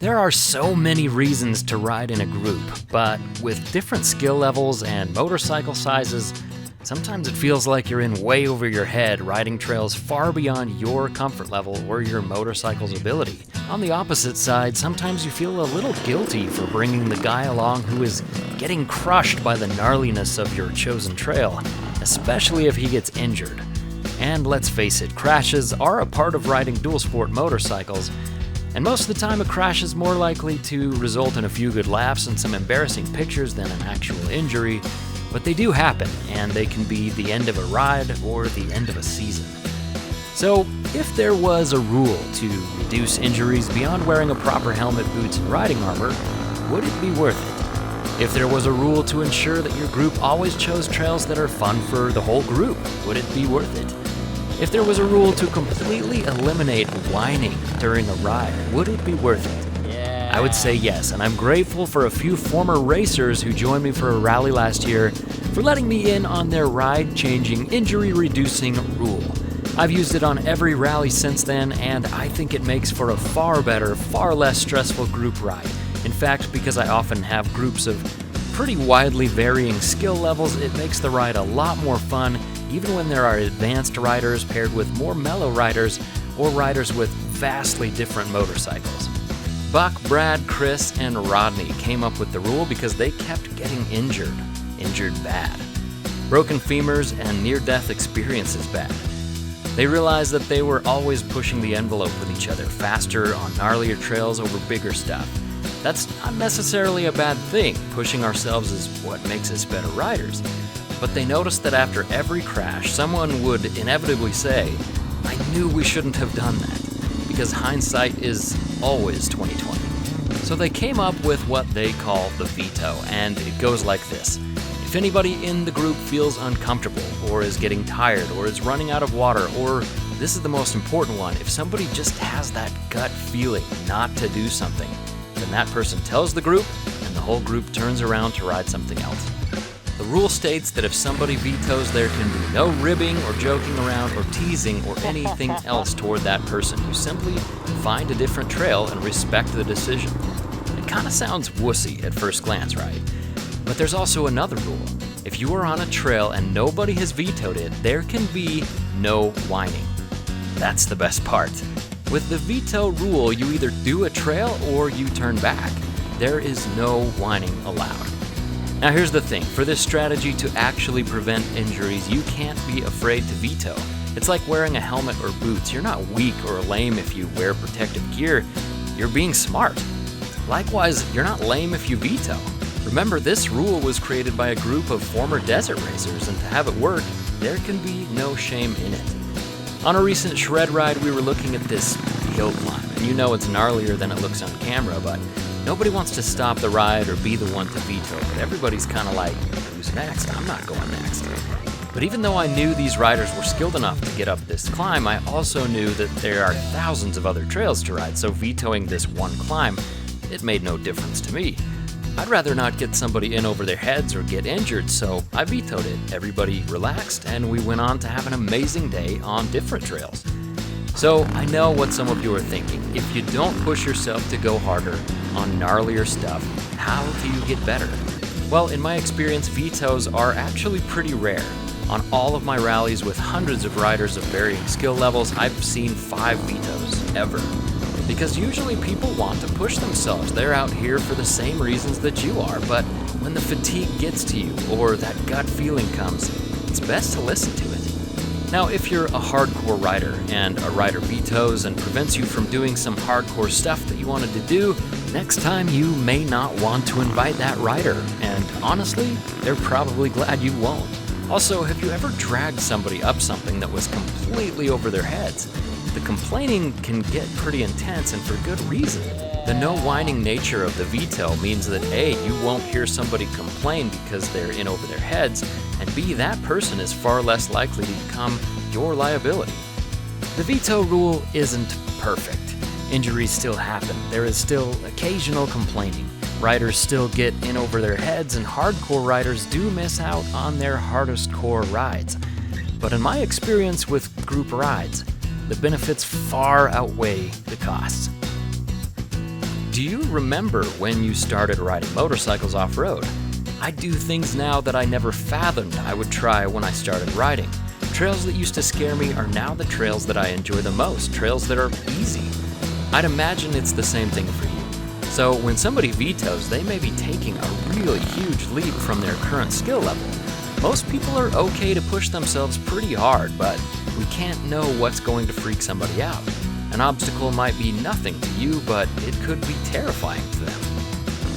There are so many reasons to ride in a group, but with different skill levels and motorcycle sizes, sometimes it feels like you're in way over your head riding trails far beyond your comfort level or your motorcycle's ability. On the opposite side, sometimes you feel a little guilty for bringing the guy along who is getting crushed by the gnarliness of your chosen trail, especially if he gets injured. And let's face it, crashes are a part of riding dual sport motorcycles, and most of the time a crash is more likely to result in a few good laughs and some embarrassing pictures than an actual injury, but they do happen, and they can be the end of a ride or the end of a season. So, if there was a rule to reduce injuries beyond wearing a proper helmet, boots, and riding armor, would it be worth it? If there was a rule to ensure that your group always chose trails that are fun for the whole group, would it be worth it? If there was a rule to completely eliminate whining during a ride, would it be worth it? Yeah. I would say yes, and I'm grateful for a few former racers who joined me for a rally last year for letting me in on their ride-changing, injury-reducing rule. I've used it on every rally since then, and I think it makes for a far better, far less stressful group ride. In fact, because I often have groups of pretty widely varying skill levels, it makes the ride a lot more fun, even when there are advanced riders paired with more mellow riders or riders with vastly different motorcycles. Buck, Brad, Chris, and Rodney came up with the rule because they kept getting injured bad. Broken femurs and near-death experiences bad. They realized that they were always pushing the envelope with each other, faster on gnarlier trails over bigger stuff. That's not necessarily a bad thing. Pushing ourselves is what makes us better riders. But they noticed that after every crash, someone would inevitably say, "I knew we shouldn't have done that," because hindsight is always 20/20. So they came up with what they call the Veto, and it goes like this. If anybody in the group feels uncomfortable, or is getting tired, or is running out of water, or, this is the most important one, if somebody just has that gut feeling not to do something, then that person tells the group, and the whole group turns around to ride something else. The rule states that if somebody vetoes, there can be no ribbing or joking around or teasing or anything else toward that person. You simply find a different trail and respect the decision. It kind of sounds wussy at first glance, right? But there's also another rule. If you are on a trail and nobody has vetoed it, there can be no whining. That's the best part. With the veto rule, you either do a trail or you turn back. There is no whining allowed. Now here's the thing, for this strategy to actually prevent injuries, you can't be afraid to veto. It's like wearing a helmet or boots. You're not weak or lame if you wear protective gear, you're being smart. Likewise, you're not lame if you veto. Remember, this rule was created by a group of former desert racers, and to have it work, there can be no shame in it. On a recent shred ride, we were looking at this hill climb, and you know it's gnarlier than it looks on camera, but nobody wants to stop the ride or be the one to veto, but everybody's kind of like, who's next? I'm not going next. But even though I knew these riders were skilled enough to get up this climb, I also knew that there are thousands of other trails to ride, so vetoing this one climb, it made no difference to me. I'd rather not get somebody in over their heads or get injured, so I vetoed it. Everybody relaxed, and we went on to have an amazing day on different trails. So I know what some of you are thinking. If you don't push yourself to go harder on gnarlier stuff, how do you get better? Well, in my experience, vetoes are actually pretty rare. On all of my rallies with hundreds of riders of varying skill levels, I've seen 5 vetoes ever. Because usually people want to push themselves. They're out here for the same reasons that you are, but when the fatigue gets to you or that gut feeling comes, it's best to listen to it. Now, if you're a hardcore rider and a rider vetoes and prevents you from doing some hardcore stuff that you wanted to do, next time you may not want to invite that rider, and honestly, they're probably glad you won't. Also, have you ever dragged somebody up something that was completely over their heads? The complaining can get pretty intense, and for good reason. The no whining nature of the veto means that A, you won't hear somebody complain because they're in over their heads, and B, that person is far less likely to become your liability. The veto rule isn't perfect. Injuries still happen. There is still occasional complaining. Riders still get in over their heads, and hardcore riders do miss out on their hardest core rides. But in my experience with group rides, the benefits far outweigh the costs. Do you remember when you started riding motorcycles off-road? I do things now that I never fathomed I would try when I started riding. Trails that used to scare me are now the trails that I enjoy the most, trails that are easy. I'd imagine it's the same thing for you. So when somebody vetoes, they may be taking a really huge leap from their current skill level. Most people are okay to push themselves pretty hard, but we can't know what's going to freak somebody out. An obstacle might be nothing to you, but it could be terrifying to them.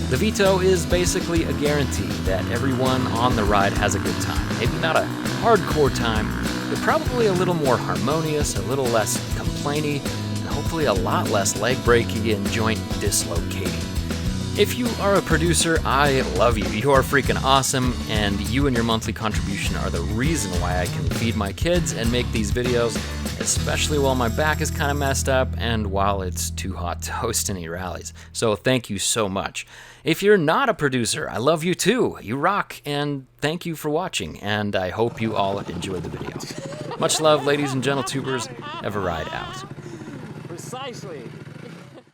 The Veto is basically a guarantee that everyone on the ride has a good time. Maybe not a hardcore time, but probably a little more harmonious, a little less complainy, and hopefully a lot less leg breaking and joint dislocating. If you are a producer, I love you. You are freaking awesome, and you and your monthly contribution are the reason why I can feed my kids and make these videos, especially while my back is kind of messed up and while it's too hot to host any rallies. So thank you so much. If you're not a producer, I love you too. You rock, and thank you for watching, and I hope you all enjoy the video. Much love, ladies and gentle tubers. eveRide out. Precisely.